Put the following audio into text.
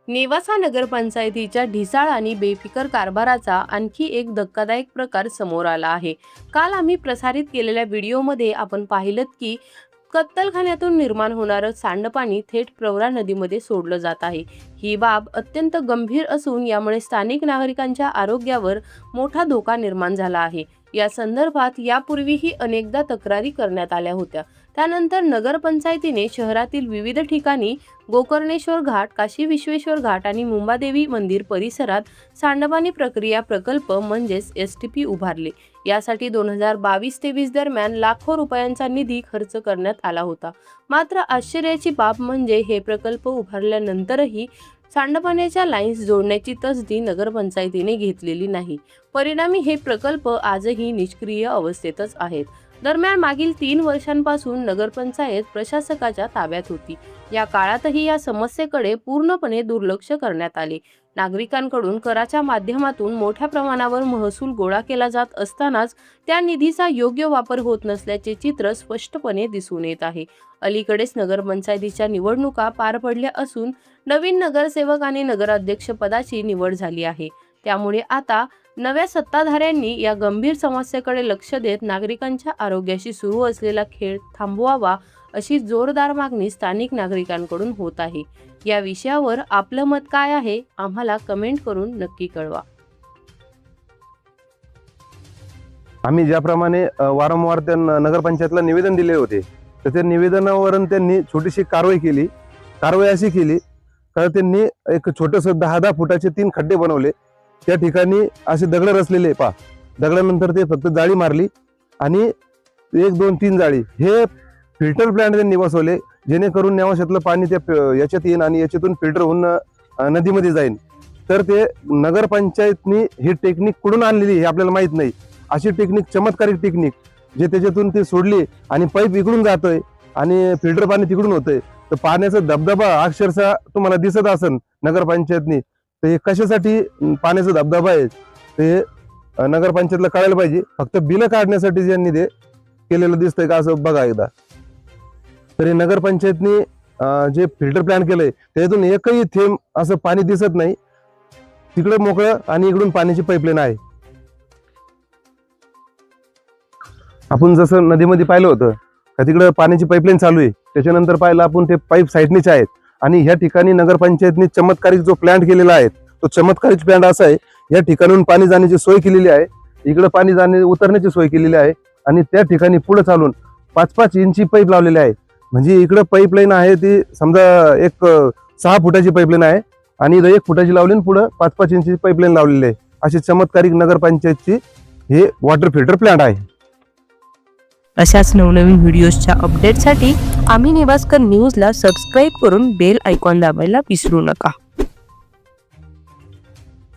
नेवासा नगरपंचायतीच्या ढिसाळ आणि बेफिकर कारभाराचा आणखी एक धक्कादायक प्रकार समोर आला आहे। काल आम्ही प्रसारित केलेल्या व्हिडिओमध्ये आपण पाहिलं की कत्तलखान्यातून निर्माण होणारं सांडपाणी थेट प्रवरा नदीमध्ये सोडलं जात आहे। ही बाब अत्यंत गंभीर असून यामुळे स्थानिक नागरिकांच्या आरोग्यावर मोठा धोका निर्माण झाला आहे। या संदर्भात यापूर्वीही अनेकदा तक्रारी करण्यात आल्या होत्या। त्यानंतर नगरपंचायतीने शहरातील विविध ठिकाणी गोकर्णेश्वर घाट, काशी विश्वेश्वर घाट आणि मुंबादेवी मंदिर परिसरात सांडपाणी प्रक्रिया प्रकल्प म्हणजेच STP उभारले। यासाठी 2022-23 दरम्यान लाखो रुपयांचा निधी खर्च करण्यात आला होता। मात्र आश्चर्याची बाब म्हणजे हे प्रकल्प उभारल्यानंतरही सांडपाण्याच्या लाईन्स जोडण्याची तसदी नगरपंचायतीने घेतलेली नाही। परिणामी हे प्रकल्प आजही निष्क्रिय अवस्थेतच आहेत। दरम्यान मागील 3 वर्षांपासून नगरपंचायत प्रशासकाच्या ताब्यात होती। या काळातही या समस्येकडे पूर्णपणे दुर्लक्ष करण्यात आले। नागरिकांकडून कराच्या माध्यमातून मोठ्या प्रमाणावर महसूल गोळा केला जात असतानाच त्या निधीचा योग्य वापर होत नसल्याचे चित्र स्पष्टपणे दिसून येत आहे। अलीकडेच नगरपंचायतीच्या निवडणुका पार पडल्या असून नवीन नगरसेवक आणि नगराध्यक्ष पदाची निवड झाली आहे। त्यामुळे आता नव्या सत्ताधाऱ्यांनी या गंभीर समस्येकडे लक्ष देत नागरिकांच्या आरोग्याशी सुरू असलेला खेळ थांबवावा अशी जोरदार मागणी स्थानिक नागरिकांकडून होत आहे। या विषयावर आपलं मत काय आहे आम्हाला कमेंट करून नक्की कळवा। आम्ही ज्याप्रमाणे वारंवार त्यांना नगरपंचायतला निवेदन दिले होते तर त्या निवेदनावरून त्यांनी छोटीशी कारवाई अशी केली तर त्यांनी एक छोटस 10-10 फुटाचे 3 खड्डे बनवले। त्या ठिकाणी असे दगड रचलेले दगडानंतर ते फक्त जाळी मारली आणि 1, 2, 3 जाळी हे फिल्टर प्लांट त्यांनी बसवले, जेणेकरून नेवाशातलं पाणी त्या याच्यात येईल आणि याच्यातून फिल्टर होऊन नदीमध्ये जाईल। तर ते नगरपंचायतनी ही टेक्निक कुठून आणलेली हे आपल्याला माहित नाही। अशी टेक्निक, चमत्कारिक टेक्निक जे त्याच्यातून ते सोडली आणि पाईप इकडून जातोय आणि फिल्टर पाणी तिकडून होतंय। तर पाण्याचा धबधबा अक्षरशः तुम्हाला दिसत असेल नगरपंचायतनी, तर हे कशासाठी पाण्याचा धबधबा आहे ते नगरपंचायतला कळायला पाहिजे। फक्त बिल काढण्यासाठी ज्यांनी ते केलेलं दिसतंय का असं बघा एकदा। तर हे नगरपंचायतनी जे फिल्टर प्लांट केलंय त्यातून एकही थेंब असं पाणी दिसत नाही। तिकडे मोकळं आणि इकडून पाण्याची पाईपलाईन आहे। आपण जसं नदीमध्ये पाहिलं होतं का तिकडे पाण्याची पाईपलाईन चालू आहे, त्याच्यानंतर पाहिलं आपण ते पाईप साईडनीच आहेत आणि ह्या ठिकाणी नगरपंचायतनी चमत्कारिक जो प्लांट केलेला आहे तो चमत्कारिक प्लांट असा आहे, या ठिकाणून पाणी जाण्याची सोय केलेली आहे, इकडे पाणी उतरण्याची सोय केलेली आहे आणि त्या ठिकाणी पुढे चालून 5-5 इंची पाईप लावलेली आहे। म्हणजे इकडे पाईपलाईन आहे ती समजा एक 6 फुटाची पाईपलाईन आहे आणि इथं 1 फुटाची लावली आणि पुढे 5-5 इंची पाईपलाईन लावलेली आहे। अशी चमत्कारिक नगरपंचायतची हे वॉटर फिल्टर प्लांट आहे। अशाच नवनवीन व्हिडिओजच्या अपडेटसाठी आम्ही नेवास्कर न्यूजला सबस्क्राईब करून बेल आयकॉन दाबायला विसरू नका।